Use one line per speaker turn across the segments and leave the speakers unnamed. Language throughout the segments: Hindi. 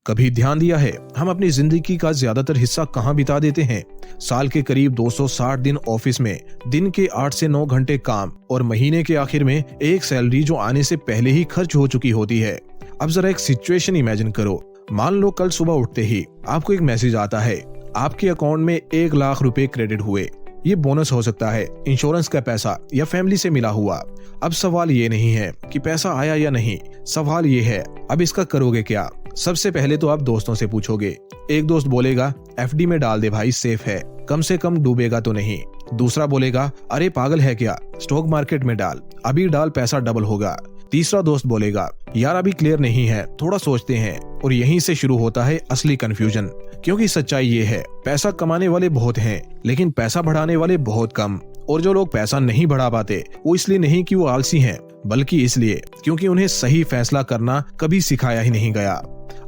कभी ध्यान दिया है हम अपनी जिंदगी का ज्यादातर हिस्सा कहाँ बिता देते हैं? साल के करीब 260 दिन ऑफिस में, दिन के 8 से 9 घंटे काम और महीने के आखिर में एक सैलरी जो आने से पहले ही खर्च हो चुकी होती है। अब जरा एक सिचुएशन इमेजिन करो। मान लो कल सुबह उठते ही आपको एक मैसेज आता है, आपके अकाउंट में 1 लाख रुपए क्रेडिट हुए। ये बोनस हो सकता है, इंश्योरेंस का पैसा या फैमिली से मिला हुआ। अब सवाल ये नहीं है कि पैसा आया या नहीं, सवाल ये है अब इसका करोगे क्या? सबसे पहले तो आप दोस्तों से पूछोगे। एक दोस्त बोलेगा एफडी में डाल दे भाई, सेफ है, कम से कम डूबेगा तो नहीं। दूसरा बोलेगा अरे पागल है क्या, स्टॉक मार्केट में डाल, अभी डाल पैसा डबल होगा। तीसरा दोस्त बोलेगा यार अभी क्लियर नहीं है, थोड़ा सोचते हैं। और यहीं से शुरू होता है असली कंफ्यूजन, क्योंकि सच्चाई ये है पैसा कमाने वाले बहुत हैं लेकिन पैसा बढ़ाने वाले बहुत कम। और जो लोग पैसा नहीं बढ़ा पाते वो इसलिए नहीं कि वो आलसी हैं, बल्कि इसलिए क्योंकि उन्हें सही फैसला करना कभी सिखाया ही नहीं गया।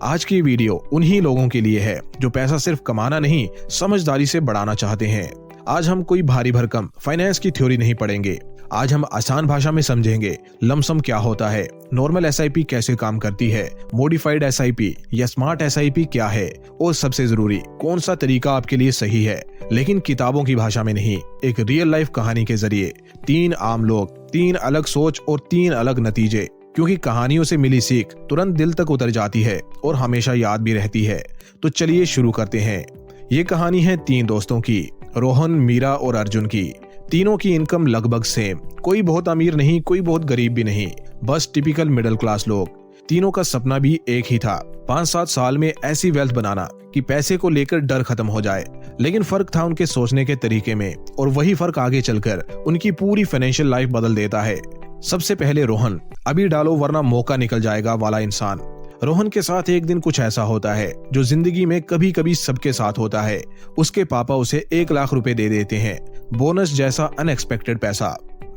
आज की वीडियो उन्हीं लोगों के लिए है जो पैसा सिर्फ कमाना नहीं, समझदारी से बढ़ाना चाहते हैं। आज हम कोई भारी भरकम फाइनेंस की थ्योरी नहीं पढ़ेंगे। आज हम आसान भाषा में समझेंगे लमसम क्या होता है, नॉर्मल एसआईपी कैसे काम करती है, मॉडिफाइड एसआईपी या स्मार्ट एसआईपी क्या है, और सबसे जरूरी कौन सा तरीका आपके लिए सही है। लेकिन किताबों की भाषा में नहीं, एक रियल लाइफ कहानी के जरिए। 3 आम लोग, 3 अलग सोच और 3 अलग नतीजे, क्योंकि कहानियों से मिली सीख तुरंत दिल तक उतर जाती है और हमेशा याद भी रहती है। तो चलिए शुरू करते हैं। ये कहानी है 3 दोस्तों की, रोहन, मीरा और अर्जुन की। तीनों की इनकम लगभग सेम, कोई बहुत अमीर नहीं, कोई बहुत गरीब भी नहीं, बस टिपिकल मिडिल क्लास लोग। तीनों का सपना भी एक ही था, 5-7 साल में ऐसी वेल्थ बनाना कि पैसे को लेकर डर खत्म हो जाए। लेकिन फर्क था उनके सोचने के तरीके में, और वही फर्क आगे चलकर उनकी पूरी फाइनेंशियल लाइफ बदल देता है। सबसे पहले रोहन, अभी डालो वरना मौका निकल जाएगा वाला इंसान। रोहन के साथ एक दिन कुछ ऐसा होता है जो जिंदगी में कभी कभी सबके साथ होता है। उसके पापा उसे 1 लाख रुपए दे देते हैं, बोनस जैसा अनएक्सपेक्टेड पैसा।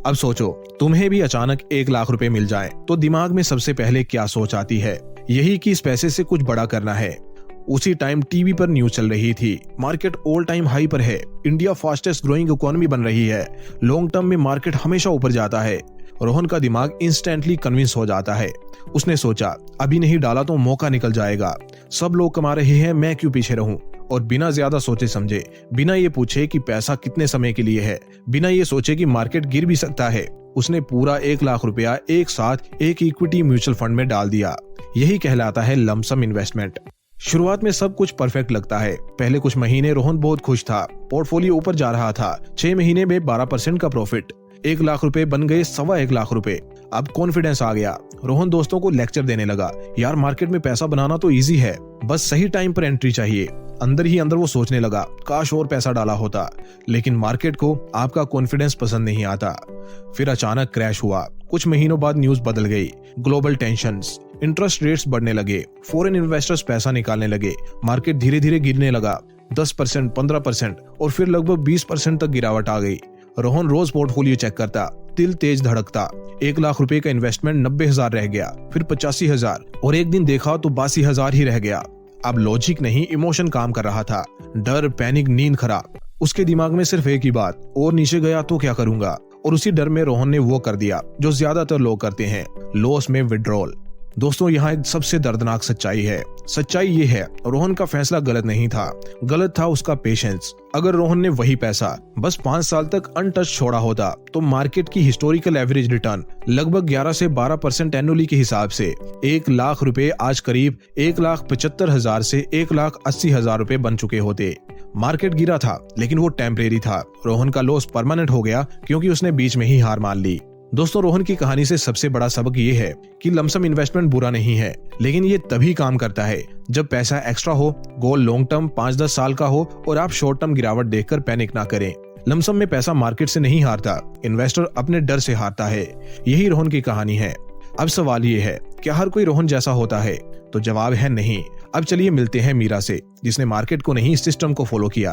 अब सोचो तुम्हें भी अचानक 1 लाख रुपए मिल जाए तो दिमाग में सबसे पहले क्या सोच आती है? यही कि इस पैसे से कुछ बड़ा करना है। उसी टाइम टीवी पर न्यूज चल रही थी, मार्केट ऑल टाइम हाई पर है, इंडिया फास्टेस्ट ग्रोइंग इकोनॉमी बन रही है, लॉन्ग टर्म में मार्केट हमेशा ऊपर जाता है। रोहन का दिमाग इंस्टेंटली कन्विंस हो जाता है। उसने सोचा अभी नहीं डाला तो मौका निकल जाएगा, सब लोग कमा रहे हैं, मैं क्यों पीछे रहूं। और बिना ज्यादा सोचे समझे, बिना ये पूछे कि पैसा कितने समय के लिए है, बिना ये सोचे कि मार्केट गिर भी सकता है, उसने पूरा 1 लाख रुपया एक साथ एक इक्विटी म्यूचुअल फंड में डाल दिया। यही कहलाता है लमसम इन्वेस्टमेंट। शुरुआत में सब कुछ परफेक्ट लगता है। पहले कुछ महीने रोहन बहुत खुश था, पोर्टफोलियो ऊपर जा रहा था। 6 महीने में 12% का प्रॉफिट, 1 लाख रुपए बन गए 1.25 लाख रुपए। अब कॉन्फिडेंस आ गया। रोहन दोस्तों को लेक्चर देने लगा, यार मार्केट में पैसा बनाना तो इजी है, बस सही टाइम पर एंट्री चाहिए। अंदर ही अंदर वो सोचने लगा काश और पैसा डाला होता, लेकिन मार्केट को आपका कॉन्फिडेंस पसंद नहीं आता। फिर अचानक क्रैश हुआ। कुछ महीनों बाद न्यूज बदल गई, ग्लोबल टेंशंस, इंटरेस्ट रेट्स बढ़ने लगे, फॉरेन इन्वेस्टर्स पैसा निकालने लगे, मार्केट धीरे धीरे गिरने लगा। 10%, 15% और फिर लगभग 20% तक गिरावट आ गई। रोहन रोज पोर्टफोलियो चेक करता, दिल तेज धड़कता। 1 लाख रुपए का इन्वेस्टमेंट 90,000 रह गया, फिर 85,000 और एक दिन देखा तो 82,000 ही रह गया। अब लॉजिक नहीं, इमोशन काम कर रहा था। डर, पैनिक, नींद खराब। उसके दिमाग में सिर्फ एक ही बात, और नीचे गया तो क्या करूंगा। और उसी डर में रोहन ने वो कर दिया जो ज्यादातर लोग करते हैं, लॉस में विड्रॉल। दोस्तों यहाँ एक सबसे दर्दनाक सच्चाई है। सच्चाई ये है रोहन का फैसला गलत नहीं था, गलत था उसका पेशेंस। अगर रोहन ने वही पैसा बस 5 साल तक अनटच छोड़ा होता तो मार्केट की हिस्टोरिकल एवरेज रिटर्न लगभग 11 से 12% एनुअली के हिसाब से 1 लाख रुपए आज करीब 1,75,000 से 1,80,000 रुपए बन चुके होते। मार्केट गिरा था लेकिन वो टेम्परेरी था। रोहन का लॉस परमानेंट हो गया क्योंकि उसने बीच में ही हार मान ली। दोस्तों रोहन की कहानी से सबसे बड़ा सबक ये है कि लमसम इन्वेस्टमेंट बुरा नहीं है, लेकिन ये तभी काम करता है जब पैसा एक्स्ट्रा हो, गोल लॉन्ग टर्म 5-10 साल का हो और आप शॉर्ट टर्म गिरावट देखकर पैनिक ना करें। लमसम में पैसा मार्केट से नहीं हारता, इन्वेस्टर अपने डर से हारता है। यही रोहन की कहानी है। अब सवाल ये है, क्या हर कोई रोहन जैसा होता है? तो जवाब है नहीं। अब चलिए मिलते हैं मीरा से, जिसने मार्केट को नहीं सिस्टम को फॉलो किया।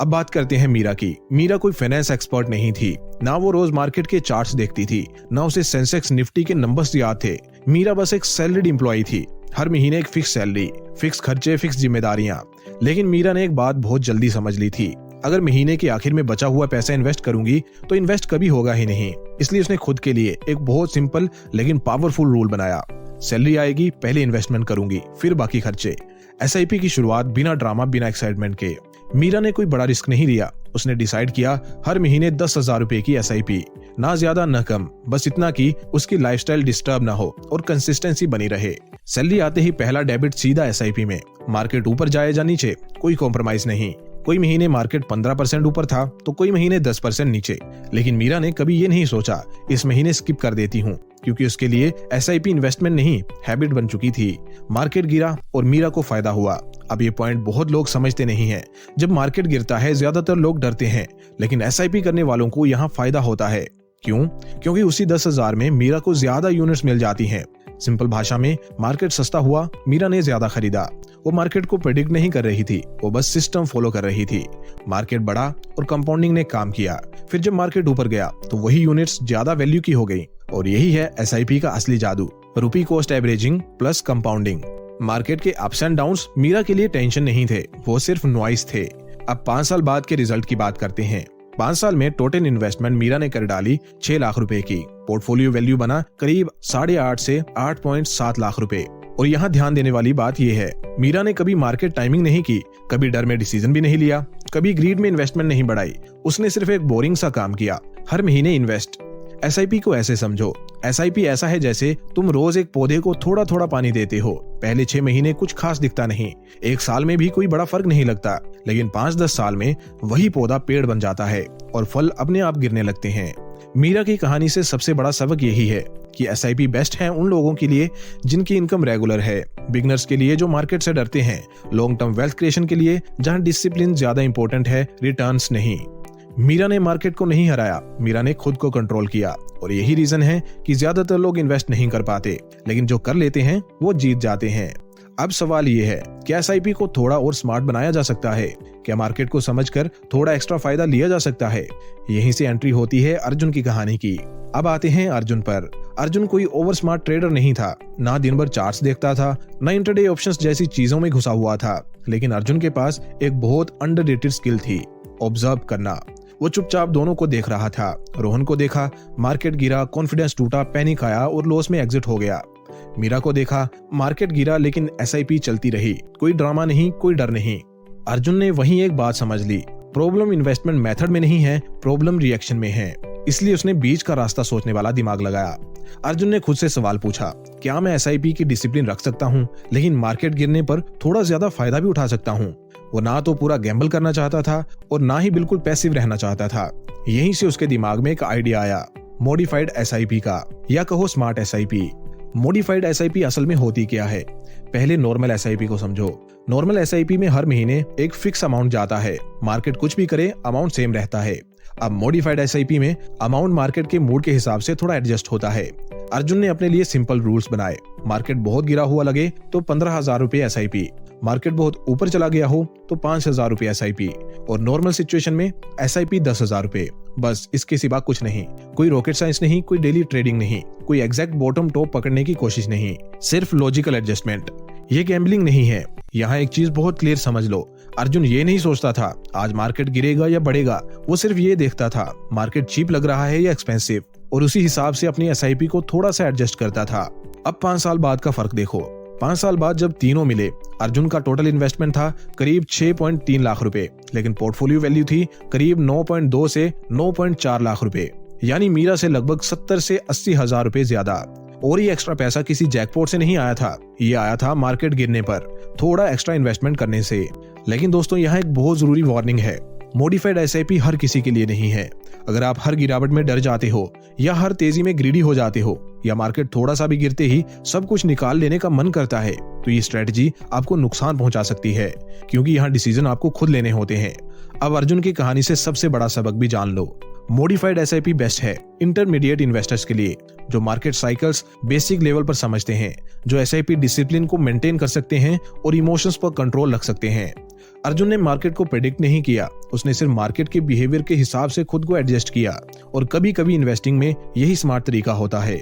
अब बात करते हैं मीरा की। मीरा कोई फाइनेंस एक्सपर्ट नहीं थी, ना वो रोज मार्केट के चार्ट्स देखती थी, ना उसे सेंसेक्स निफ्टी के नंबर्स याद थे। मीरा बस एक सैलरीड एम्प्लॉय थी, हर महीने एक फिक्स सैलरी, फिक्स खर्चे, फिक्स जिम्मेदारियां। लेकिन मीरा ने एक बात बहुत जल्दी समझ ली थी, अगर महीने के आखिर में बचा हुआ पैसा इन्वेस्ट करूंगी तो इन्वेस्ट कभी होगा ही नहीं। इसलिए उसने खुद के लिए एक बहुत सिंपल लेकिन पावरफुल रूल बनाया। सैलरी आएगी पहले इन्वेस्टमेंट करूंगी, फिर बाकी खर्चे। एसआईपी की शुरुआत बिना ड्रामा, बिना एक्साइटमेंट के। मीरा ने कोई बड़ा रिस्क नहीं लिया। उसने डिसाइड किया हर महीने 10,000 रुपए की एसआईपी, ना ज्यादा न कम, बस इतना कि उसकी लाइफस्टाइल डिस्टर्ब ना हो और कंसिस्टेंसी बनी रहे। सैलरी आते ही पहला डेबिट सीधा एसआईपी में। मार्केट ऊपर जाए या नीचे, कोई कॉम्प्रोमाइज नहीं। कोई महीने मार्केट 15% ऊपर था तो कोई महीने 10% नीचे, लेकिन मीरा ने कभी ये नहीं सोचा इस महीने स्किप कर देती हूँ, क्योंकि उसके लिए एसआईपी इन्वेस्टमेंट नहीं, हैबिट बन चुकी थी। मार्केट गिरा और मीरा को फायदा हुआ। अब ये पॉइंट बहुत लोग समझते नहीं हैं। जब मार्केट गिरता है ज्यादातर लोग डरते हैं, लेकिन एसआईपी करने वालों को यहाँ फायदा होता है। क्यों? क्योंकि उसी 10,000 में मीरा को ज्यादा यूनिट्स मिल जाती हैं। सिंपल भाषा में, मार्केट सस्ता हुआ, मीरा ने ज्यादा खरीदा। वो मार्केट को प्रेडिक्ट नहीं कर रही थी, वो बस सिस्टम फॉलो कर रही थी। मार्केट बढ़ा और कंपाउंडिंग ने काम किया। फिर जब मार्केट ऊपर गया तो वही यूनिट्स ज्यादा वैल्यू की हो गई। और यही है एसआईपी का असली जादू, रुपी cost averaging plus compounding. Market के अप्स एंड डाउन्स मीरा के लिए टेंशन नहीं थे, वो सिर्फ नॉइस थे। अब 5 साल बाद के रिजल्ट की बात करते हैं। 5 साल में टोटल इन्वेस्टमेंट मीरा ने कर डाली 6 लाख रुपए की। पोर्टफोलियो वैल्यू बना करीब 8.5 से 8.7 लाख रुपए। और यहाँ ध्यान देने वाली बात यह है, मीरा ने कभी मार्केट टाइमिंग नहीं की, कभी डर में डिसीजन भी नहीं लिया, कभी ग्रीड में इन्वेस्टमेंट नहीं बढ़ाई। उसने सिर्फ एक बोरिंग सा काम किया, हर महीने इन्वेस्ट। एसआईपी को ऐसे समझो, एसआईपी ऐसा है जैसे तुम रोज एक पौधे को थोड़ा थोड़ा पानी देते हो। पहले 6 महीने कुछ खास दिखता नहीं, 1 साल में भी कोई बड़ा फर्क नहीं लगता, लेकिन 5-10 साल में वही पौधा पेड़ बन जाता है और फल अपने आप गिरने लगते हैं। मीरा की कहानी से सबसे बड़ा सबक यही है कि एसआईपी बेस्ट है उन लोगों के लिए जिनकी इनकम रेगुलर है, बिगनर्स के लिए जो मार्केट से डरते हैं, लॉन्ग टर्म वेल्थ क्रिएशन के लिए जहां डिसिप्लिन ज्यादा इंपॉर्टेंट है, रिटर्न्स नहीं। मीरा ने मार्केट को नहीं हराया, मीरा ने खुद को कंट्रोल किया। और यही रीजन है कि ज्यादातर लोग इन्वेस्ट नहीं कर पाते, लेकिन जो कर लेते हैं वो जीत जाते हैं। अब सवाल ये है, क्या एसआईपी को थोड़ा और स्मार्ट बनाया जा सकता है? क्या मार्केट को समझकर थोड़ा एक्स्ट्रा फायदा लिया जा सकता है? यहीं से एंट्री होती है अर्जुन की कहानी की। अब आते हैं अर्जुन पर। अर्जुन कोई ओवर स्मार्ट ट्रेडर नहीं था, ना दिन भर चार्ट्स देखता था, ना इंटरडे ऑप्शंस जैसी चीजों में घुसा हुआ था। लेकिन अर्जुन के पास एक बहुत अंडररेटेड स्किल थी, ऑब्जर्व करना। वो चुपचाप दोनों को देख रहा था। रोहन को देखा, मार्केट गिरा, कॉन्फिडेंस टूटा, पैनिक आया और लॉस में एग्जिट हो गया। मीरा को देखा, मार्केट गिरा लेकिन एसआईपी चलती रही, कोई ड्रामा नहीं, कोई डर नहीं। अर्जुन ने वहीं एक बात समझ ली, प्रॉब्लम इन्वेस्टमेंट मेथड में नहीं है, प्रॉब्लम रिएक्शन में है। इसलिए उसने बीच का रास्ता सोचने वाला दिमाग लगाया। अर्जुन ने खुद से सवाल पूछा, क्या मैं एसआईपी की डिसिप्लिन रख सकता हूँ, लेकिन मार्केट गिरने पर थोड़ा ज्यादा फायदा भी उठा सकता हूँ? वो ना तो पूरा गैम्बल करना चाहता था और ना ही बिल्कुल पैसिव रहना चाहता था। यहीं से उसके दिमाग में एक आइडिया आया, मॉडिफाइड एसआईपी का, या कहो स्मार्ट एसआईपी। मॉडिफाइड एसआईपी असल में होती क्या है? पहले नॉर्मल एसआईपी को समझो। नॉर्मल एसआईपी में हर महीने एक फिक्स अमाउंट जाता है, मार्केट कुछ भी करे अमाउंट सेम रहता है। अब मॉडिफाइड एसआईपी में अमाउंट मार्केट के मूड के हिसाब से थोड़ा एडजस्ट होता है। अर्जुन ने अपने लिए सिंपल रूल्स बनाए। मार्केट बहुत गिरा हुआ लगे तो 15,000 रुपए एसआईपी, मार्केट बहुत ऊपर चला गया हो तो 5,000 रुपए एसआईपी, और नॉर्मल सिचुएशन में एसआईपी 10,000 रुपए। बस इसके सिवा कुछ नहीं, कोई रॉकेट साइंस नहीं, कोई डेली ट्रेडिंग नहीं, कोई एग्जैक्ट बॉटम टॉप पकड़ने की कोशिश नहीं, सिर्फ लॉजिकल एडजस्टमेंट। ये गैम्बलिंग नहीं है। यहाँ एक चीज बहुत क्लियर समझ लो, अर्जुन ये नहीं सोचता था आज मार्केट गिरेगा या बढ़ेगा, वो सिर्फ ये देखता था मार्केट चीप लग रहा है या एक्सपेंसिव, और उसी हिसाब से अपनी एसआईपी को थोड़ा सा एडजस्ट करता था। अब 5 साल बाद का फर्क देखो। 5 साल बाद जब तीनों मिले, अर्जुन का टोटल इन्वेस्टमेंट था करीब 6.3 लाख रुपए, लेकिन पोर्टफोलियो वैल्यू थी करीब 9.2 से 9.4 लाख रुपए, यानी मीरा से लगभग 70 से 80 हजार रुपए ज्यादा। और ये एक्स्ट्रा पैसा किसी जैकपॉट से नहीं आया था, ये आया था मार्केट गिरने पर थोड़ा एक्स्ट्रा इन्वेस्टमेंट करने से। लेकिन दोस्तों, यहाँ एक बहुत जरूरी वार्निंग है, मॉडिफाइड एसआईपी हर किसी के लिए नहीं है। अगर आप हर गिरावट में डर जाते हो, या हर तेजी में ग्रीडी हो जाते हो, या मार्केट थोड़ा सा भी गिरते ही सब कुछ निकाल लेने का मन करता है, तो ये स्ट्रेटजी आपको नुकसान पहुंचा सकती है, क्योंकि यहाँ डिसीजन आपको खुद लेने होते हैं। अब अर्जुन की कहानी से सबसे बड़ा सबक भी जान लो। मॉडिफाइड एसआईपी बेस्ट है इंटरमीडिएट इन्वेस्टर्स के लिए, जो मार्केट साइकिल्स बेसिक लेवल पर समझते हैं, जो एसआईपी डिसिप्लिन को मेंटेन कर सकते हैं और इमोशंस पर कंट्रोल रख सकते हैं। अर्जुन ने मार्केट को प्रेडिक्ट नहीं किया, उसने सिर्फ मार्केट के बिहेवियर के हिसाब से खुद को एडजस्ट किया, और कभी कभी इन्वेस्टिंग में यही स्मार्ट तरीका होता है।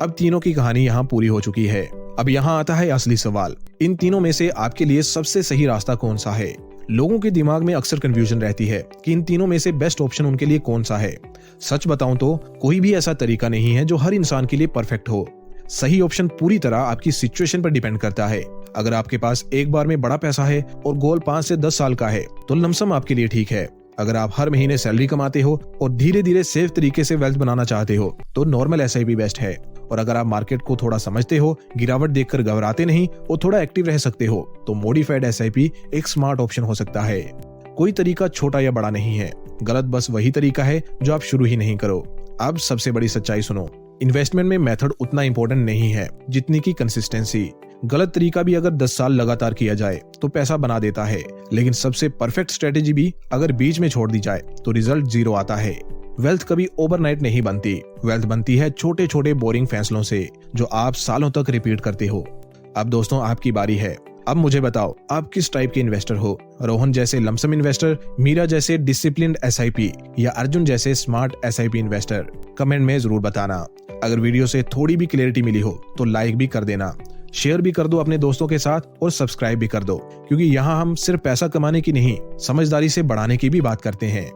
अब तीनों की कहानी यहाँ पूरी हो चुकी है। अब यहाँ आता है असली सवाल, इन तीनों में से आपके लिए सबसे सही रास्ता कौन सा है? लोगों के दिमाग में अक्सर कंफ्यूजन रहती है कि इन तीनों में से बेस्ट ऑप्शन उनके लिए कौन सा है। सच बताऊं तो कोई भी ऐसा तरीका नहीं है जो हर इंसान के लिए परफेक्ट हो। सही ऑप्शन पूरी तरह आपकी सिचुएशन पर डिपेंड करता है। अगर आपके पास एक बार में बड़ा पैसा है और गोल 5 से 10 साल का है तो लमसम आपके लिए ठीक है। अगर आप हर महीने सैलरी कमाते हो और धीरे धीरे सेफ तरीके से वेल्थ बनाना चाहते हो तो नॉर्मल एसआईपी बेस्ट है। और अगर आप मार्केट को थोड़ा समझते हो, गिरावट देखकर घबराते नहीं और थोड़ा एक्टिव रह सकते हो तो मॉडिफाइड एसआईपी एक स्मार्ट ऑप्शन हो सकता है। कोई तरीका छोटा या बड़ा नहीं है, गलत बस वही तरीका है जो आप शुरू ही नहीं करो। अब सबसे बड़ी सच्चाई सुनो, इन्वेस्टमेंट में मेथड उतना इंपॉर्टेंट नहीं है जितनी की कंसिस्टेंसी। गलत तरीका भी अगर 10 साल लगातार किया जाए तो पैसा बना देता है, लेकिन सबसे परफेक्ट स्ट्रेटेजी भी अगर बीच में छोड़ दी जाए तो रिजल्ट 0 आता है। वेल्थ कभी ओवरनाइट नहीं बनती, वेल्थ बनती है छोटे छोटे बोरिंग फैसलों से जो आप सालों तक रिपीट करते हो। अब दोस्तों आपकी बारी है। अब मुझे बताओ आप किस टाइप के इन्वेस्टर हो, रोहन जैसे लमसम इन्वेस्टर, मीरा जैसे डिसिप्लिन्ड एसआईपी या अर्जुन जैसे स्मार्ट एसआईपी इन्वेस्टर। कमेंट में जरूर बताना। अगर वीडियो से थोड़ी भी क्लैरिटी मिली हो तो लाइक भी कर देना, शेयर भी कर दो अपने दोस्तों के साथ और सब्सक्राइब भी कर दो, क्योंकि यहाँ हम सिर्फ पैसा कमाने की नहीं, समझदारी से बढ़ाने की भी बात करते हैं।